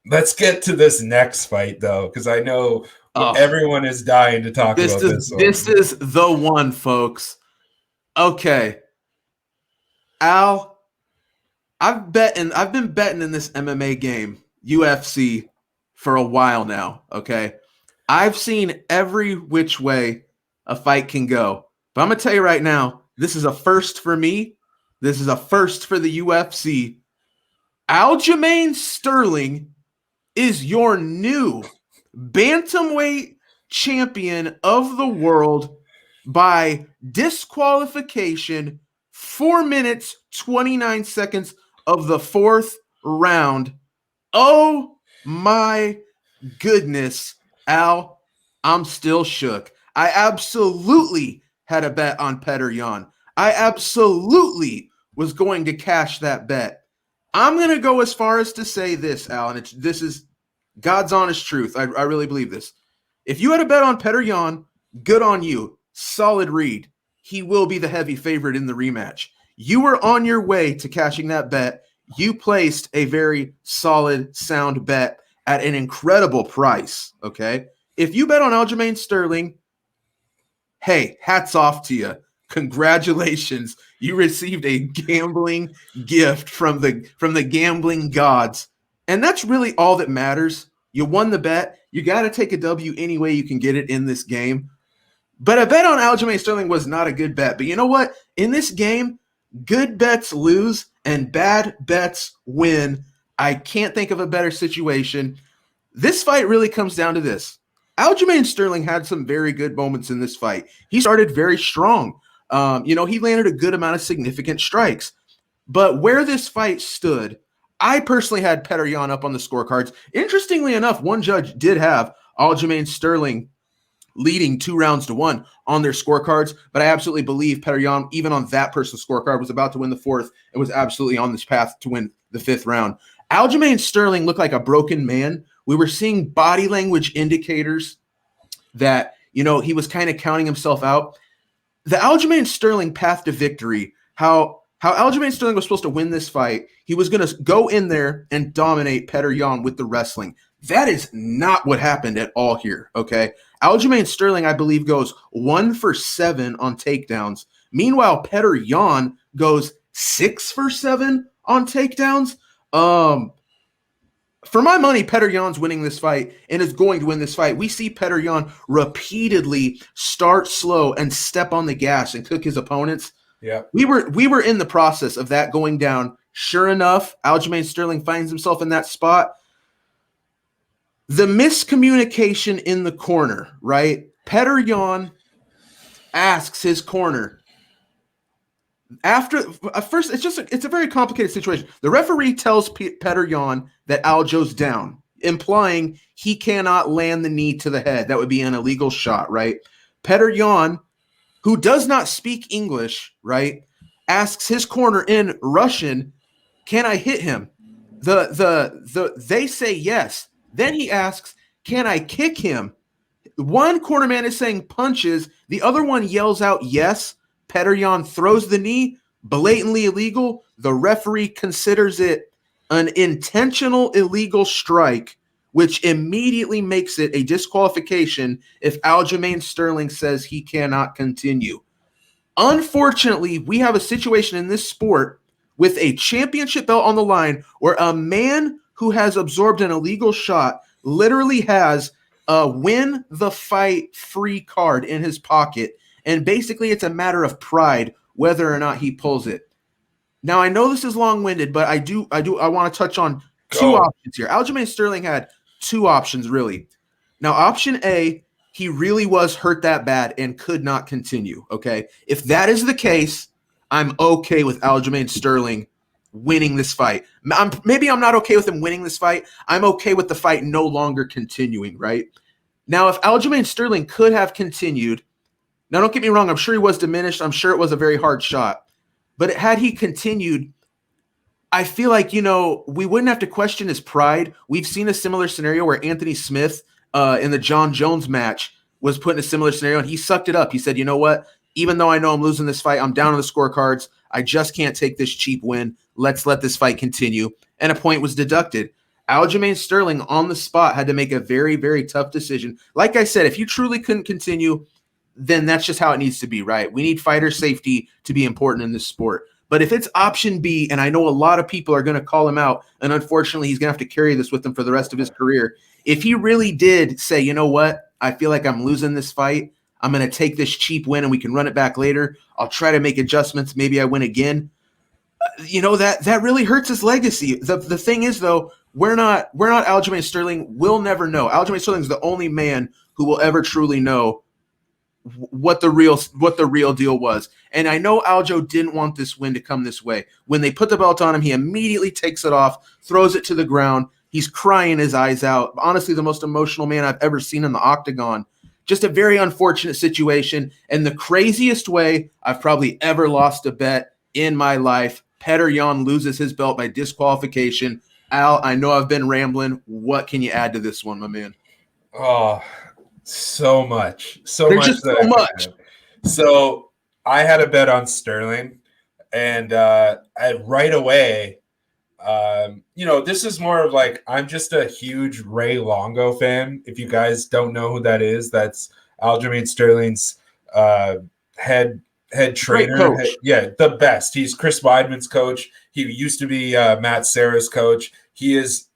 Let's get to this next fight, though, because I know Oh, everyone is dying to talk this about is this one. this is the one, folks. Okay, Al, I've been betting in this MMA game, UFC, for a while now. Okay, I've seen every which way a fight can go, but I'm gonna tell you right now, this is a first for me. This is a first for the UFC. Aljamain Sterling is your new bantamweight champion of the world by disqualification, 4 minutes, 29 seconds of the fourth round. Oh my goodness, Al, I'm still shook. I absolutely had a bet on Petr Yan. I absolutely was going to cash that bet. I'm going to go as far as to say this, Al, and this is God's honest truth. I really believe this. If you had a bet on Petr Yan, good on you. Solid read. He will be the heavy favorite in the rematch. You were on your way to cashing that bet. You placed a very solid, sound bet at an incredible price. Okay. If you bet on Aljamain Sterling, hey, hats off to you. Congratulations. You received a gambling gift from the gambling gods. And that's really all that matters. You won the bet. You got to take a W any way you can get it in this game. But a bet on Aljamain Sterling was not a good bet. But you know what? In this game, good bets lose and bad bets win. I can't think of a better situation. This fight really comes down to this. Aljamain Sterling had some very good moments in this fight. He started very strong. He landed a good amount of significant strikes. But where this fight stood, I personally had Petr Yan up on the scorecards. Interestingly enough, one judge did have Aljamain Sterling leading 2-1 on their scorecards, but I absolutely believe Petr Yan, even on that person's scorecard, was about to win the fourth and was absolutely on this path to win the fifth round. Aljamain Sterling looked like a broken man. We were seeing body language indicators that, he was kind of counting himself out. The Aljamain Sterling path to victory, how Aljamain Sterling was supposed to win this fight, he was going to go in there and dominate Petr Yan with the wrestling. That is not what happened at all here, okay? Aljamain Sterling, I believe, goes 1 for 7 on takedowns. Meanwhile, Petr Yan goes 6 for 7 on takedowns. For my money, Petr Yan's winning this fight and is going to win this fight. We see Petr Yan repeatedly start slow and step on the gas and cook his opponents. Yeah. We were in the process of that going down. Sure enough, Aljamain Sterling finds himself in that spot. The miscommunication in the corner, right? Petr Yan asks his corner. First, it's a very complicated situation. The referee tells Petr Yan that Aljo's down, implying he cannot land the knee to the head. That would be an illegal shot, right? Petr Yan, who does not speak English, right, asks his corner in Russian, "Can I hit him?" They say yes. Then he asks, "Can I kick him?" One corner man is saying punches. The other one yells out yes. Petr Yan throws the knee, blatantly illegal. The referee considers it an intentional illegal strike, which immediately makes it a disqualification if Aljamain Sterling says he cannot continue. Unfortunately, we have a situation in this sport with a championship belt on the line where a man who has absorbed an illegal shot literally has a win the fight free card in his pocket. And basically it's a matter of pride whether or not he pulls it. Now, I know this is long-winded, but I want to touch on two options here. Aljamain Sterling had two options, really. Now, option A, he really was hurt that bad and could not continue, okay? If that is the case, I'm okay with Aljamain Sterling winning this fight. Maybe I'm not okay with him winning this fight. I'm okay with the fight no longer continuing, right? Now, if Aljamain Sterling could have continued, now don't get me wrong, I'm sure he was diminished. I'm sure it was a very hard shot. But had he continued, I feel like, we wouldn't have to question his pride. We've seen a similar scenario where Anthony Smith in the John Jones match was put in a similar scenario, and he sucked it up. He said, you know what? Even though I know I'm losing this fight, I'm down on the scorecards. I just can't take this cheap win. Let's let this fight continue. And a point was deducted. Aljamain Sterling on the spot had to make a very, very tough decision. Like I said, if you truly couldn't continue, then that's just how it needs to be, right? We need fighter safety to be important in this sport. But if it's option B, and I know a lot of people are going to call him out, and unfortunately he's going to have to carry this with him for the rest of his career. If he really did say, you know what, I feel like I'm losing this fight, I'm going to take this cheap win and we can run it back later. I'll try to make adjustments. Maybe I win again. That really hurts his legacy. The thing is, though, we're not Aljamain Sterling. We'll never know. Aljamain Sterling is the only man who will ever truly know what the real deal was. And I know Aljo didn't want this win to come this way. When they put the belt on him, he immediately takes it off, throws it to the ground. He's crying his eyes out. Honestly, the most emotional man I've ever seen in the octagon. Just a very unfortunate situation. And the craziest way I've probably ever lost a bet in my life. Petr Yan loses his belt by disqualification. Al, I know I've been rambling. What can you add to this one, my man? Oh, so much. There's just so much. So I had a bet on Sterling, and right away, this is more of like, I'm just a huge Ray Longo fan. If you guys don't know who that is, that's Aljamain Sterling's head trainer. The best. He's Chris Weidman's coach. He used to be Matt Serra's coach. He is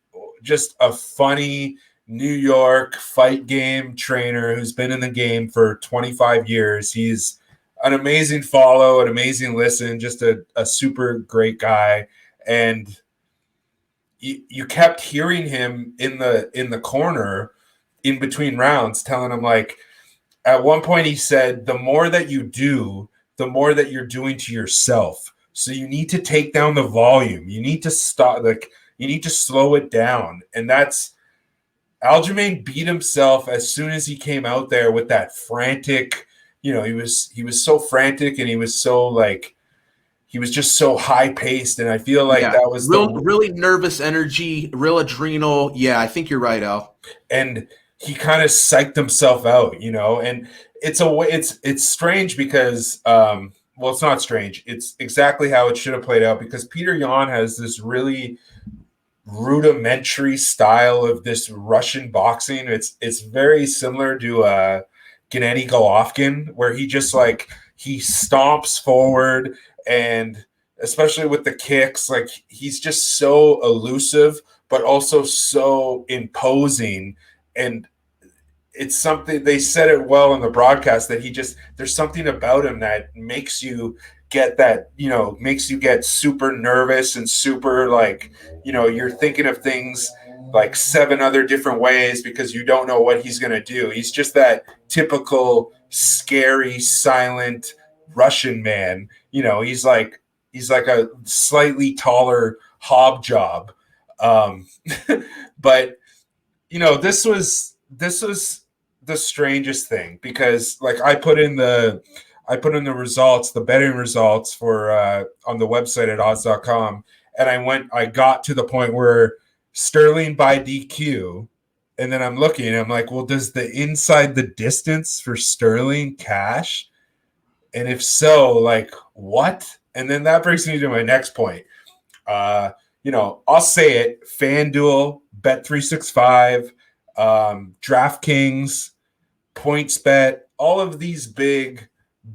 just a funny New York fight game trainer who's been in the game for 25 years. He's an amazing follow, an amazing listen, just a super great guy. And you kept hearing him in the corner in between rounds telling him, like, at one point he said, the more that you do, the more that you're doing to yourself. So you need to take down the volume. You need to stop, you need to slow it down. And that's, Aljamain beat himself as soon as he came out there with that frantic, he was so frantic, and he was so he was just so high paced. And I feel like that was really nervous energy, real adrenal. Yeah, I think you're right, Al. And he kind of psyched himself out, and it's strange because, it's not strange. It's exactly how it should have played out, because Petr Yan has this really rudimentary style of this Russian boxing. It's very similar to Gennady Golovkin, where he just he stomps forward, and especially with the kicks, he's just so elusive, but also so imposing. And it's something, they said it well in the broadcast, that there's something about him that makes you get makes you get super nervous and super you're thinking of things like 7 other different ways because you don't know what he's going to do. He's just that typical scary, silent Russian man. He's like a slightly taller Hobjob. But this was the strangest thing, because I put in the results, the betting results for on the website at odds.com, and I got to the point where Sterling by DQ, and then I'm looking and I'm like, well, does the inside the distance for Sterling cash? And if so, what? And then that brings me to my next point. I'll say it: FanDuel, Bet365, DraftKings, PointsBet, all of these big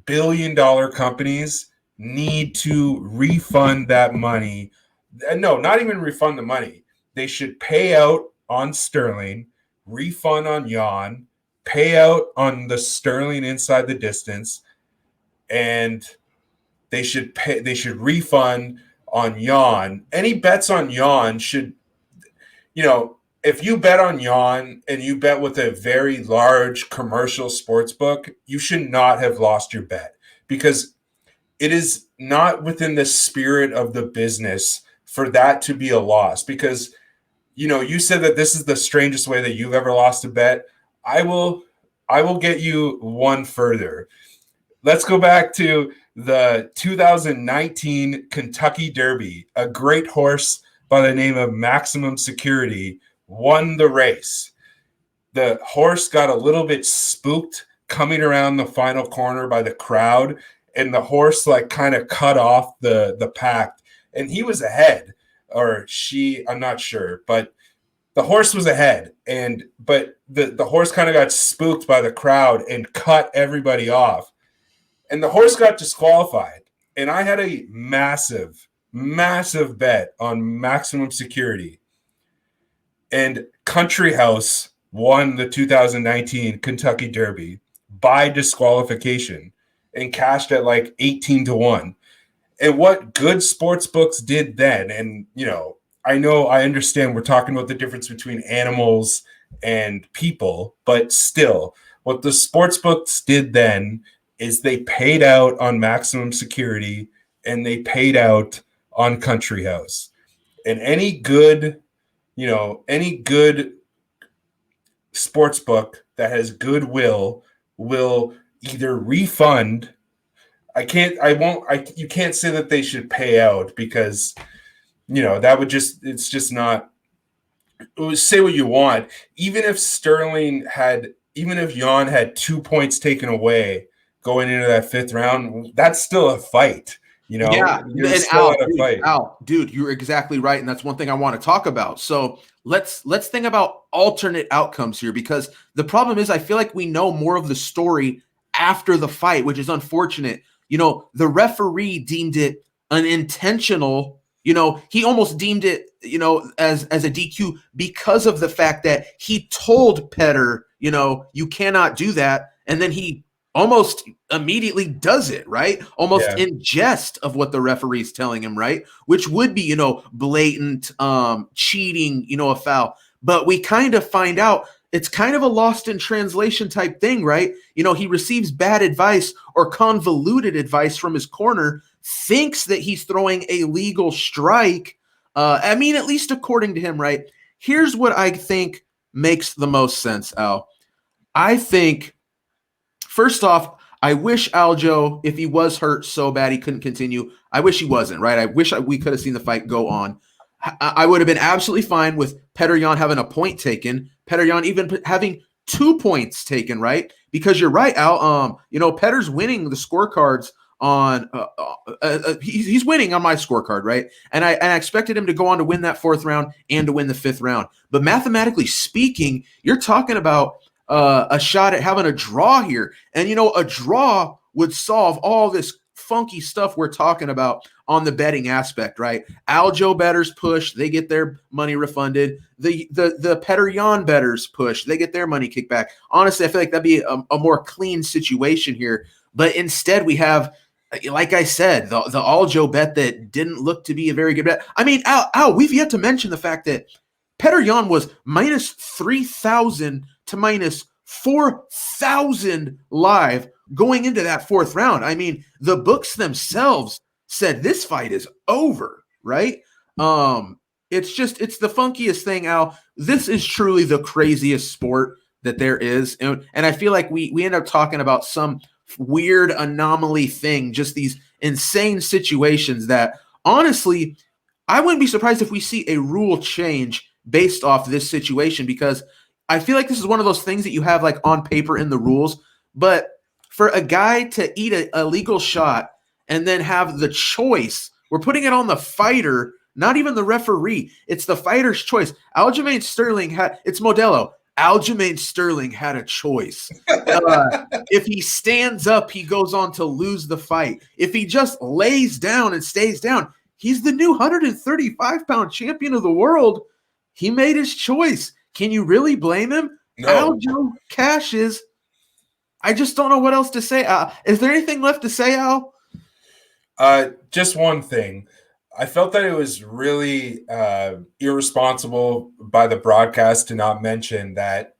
billion-dollar companies need to refund that money. No, not even refund the money. They should pay out on Sterling, refund on Yan, pay out on the Sterling inside the distance, and they should refund on Yan. Any bets on Yan should, if you bet on Yan and you bet with a very large commercial sports book, you should not have lost your bet, because it is not within the spirit of the business for that to be a loss. Because, you said that this is the strangest way that you've ever lost a bet. I will get you one further. Let's go back to the 2019 Kentucky Derby. A great horse by the name of Maximum Security won the race. The horse got a little bit spooked coming around the final corner by the crowd, and the horse kind of cut off the pack, and he was ahead, or she, I'm not sure, but the horse was ahead, but the horse kind of got spooked by the crowd and cut everybody off, and the horse got disqualified. And I had a massive bet on Maximum Security, and Country House won the 2019 Kentucky Derby by disqualification and cashed at like 18-1. And what good sports books did then, and I understand we're talking about the difference between animals and people, but still, what the sports books did then is they paid out on Maximum Security and they paid out on Country House. And any good sports book that has goodwill will either refund. You can't say that they should pay out, because that would it's just not. Say what you want. Even if Yan had 2 points taken away going into that fifth round, that's still a fight. Yeah, You're and still at a fight. Dude, you're exactly right, and that's one thing I want to talk about. So let's think about alternate outcomes here, because the problem is I feel like we know more of the story after the fight, which is unfortunate. The referee deemed it unintentional. He almost deemed it, as a DQ because of the fact that he told Petr, you cannot do that, and then he almost immediately does it, right? Almost in jest of what the referee's telling him, right? Which would be, blatant cheating, a foul. But we kind of find out it's kind of a lost in translation type thing, right? He receives bad advice or convoluted advice from his corner, thinks that he's throwing a legal strike. At least according to him, right? Here's what I think makes the most sense, Al. I think, first off, I wish Aljo, if he was hurt so bad he couldn't continue, I wish he wasn't, right? I wish we could have seen the fight go on. I would have been absolutely fine with Petr Yan having a point taken, Petr Yan even having 2 points taken, right? Because you're right, Al. Petr's winning the scorecards on he's winning on my scorecard, right? And I expected him to go on to win that fourth round and to win the fifth round. But mathematically speaking, you're talking about a shot at having a draw here. And, a draw would solve all this funky stuff we're talking about on the betting aspect, right? Aljo bettors push, they get their money refunded. The Petr Yan bettors push, they get their money kicked back. Honestly, I feel like that'd be a more clean situation here. But instead we have, like I said, the Aljo bet that didn't look to be a very good bet. Al, we've yet to mention the fact that Petr Yan was minus 3,000 to minus 4,000 live going into that fourth round. The books themselves said this fight is over, right? It's the funkiest thing, Al. This is truly the craziest sport that there is. And I feel like we end up talking about some weird anomaly thing, just these insane situations that, honestly, I wouldn't be surprised if we see a rule change based off this situation, because I feel like this is one of those things that you have like on paper in the rules, but for a guy to eat a legal shot and then have the choice, we're putting it on the fighter, not even the referee. It's the fighter's choice. Aljamain Sterling it's Modelo. Aljamain Sterling had a choice. If he stands up, he goes on to lose the fight. If he just lays down and stays down, he's the new 135-pound champion of the world. He made his choice. Can you really blame him? No. Aljo cashes. I just don't know what else to say. Is there anything left to say, Al? Just one thing. I felt that it was really irresponsible by the broadcast to not mention that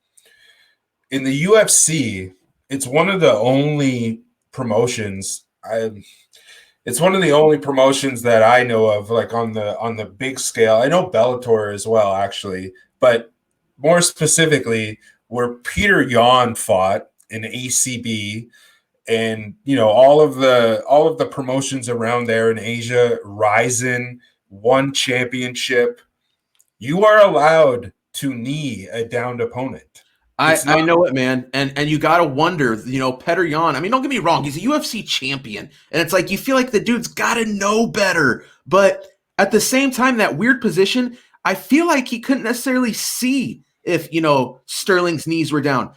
in the UFC, it's one of the only promotions. It's one of the only promotions that I know of, like on the big scale. I know Bellator as well, actually, but more specifically, where Petr Yan fought in ACB, and all of the promotions around there in Asia, Ryzen, one championship, you are allowed to knee a downed opponent. I know it, man. And you got to wonder, Petr Yan, don't get me wrong, he's a UFC champion. And it's like, you feel like the dude's got to know better. But at the same time, that weird position, I feel like he couldn't necessarily see if, Sterling's knees were down.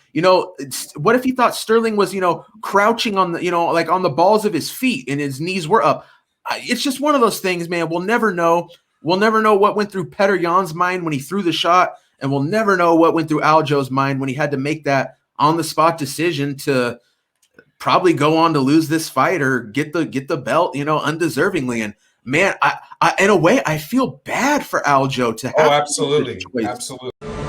What if he thought Sterling was, crouching on the, like on the balls of his feet and his knees were up? It's just one of those things, man. We'll never know. We'll never know what went through Petr Yan's mind when he threw the shot, and we'll never know what went through Aljo's mind when he had to make that on-the-spot decision to probably go on to lose this fight or get the belt, undeservingly. And man, I in a way I feel bad for Aljo to have absolutely. Absolutely.